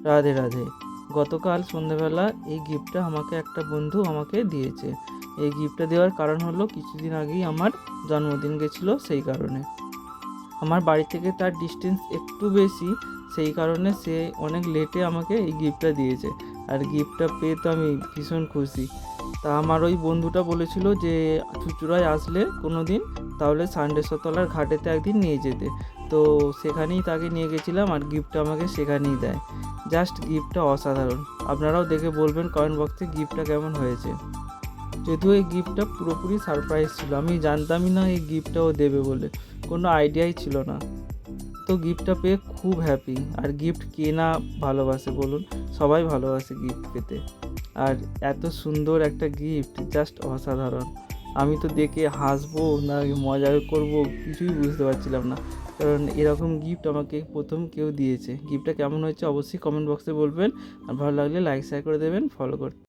রাধে রাধে। গতকাল সন্ধেবেলা এই গিফটটা আমাকে একটা বন্ধু আমাকে দিয়েছে। এই গিফটটা দেওয়ার কারণ হলো কিছুদিন আগেই আমার জন্মদিন গেছিলো, সেই কারণে। আমার বাড়ি থেকে তার ডিস্টেন্স একটু বেশি, সেই কারণে সে অনেক লেটে আমাকে এই গিফটটা দিয়েছে। আর গিফটটা পেয়ে তো আমি ভীষণ খুশি। তা আমার ওই বন্ধুটা বলেছিল যে চুঁচুড়ায় আসলে কোনো দিন তাহলে সান্ডেশ্বরতলার ঘাটেতে একদিন নিয়ে যেতে। তো সেখানেই তাকে নিয়ে গেছিলাম আর গিফটটা আমাকে সেখানেই দেয়। জাস্ট গিফটটা অসাধারণ। আপনারাও দেখে বলবেন কমেন্ট বক্সে গিফটটা কেমন হয়েছে। যদিও এই গিফটটা পুরোপুরি সারপ্রাইজ ছিল, আমি জানতামই না এই গিফটটাও দেবে বলে, কোনো আইডিয়াই ছিল না। তো গিফটটা পেয়ে খুব হ্যাপি। আর গিফট কে না ভালোবাসে বলুন, সবাই ভালোবাসে গিফট পেতে। আর এত সুন্দর একটা গিফট, জাস্ট অসাধারণ। আমি তো দেখে হাসবো না মজা করব কিছুই বুঝতে পারছিলাম না, কারণ এরকম গিফট আমাকে প্রথম কেউ দিয়েছে। গিফটটা কেমন হয়েছে অবশ্যই কমেন্ট বক্সে বলবেন। আর ভালো লাগলে লাইক শেয়ার করে দেবেন, ফলো করতে।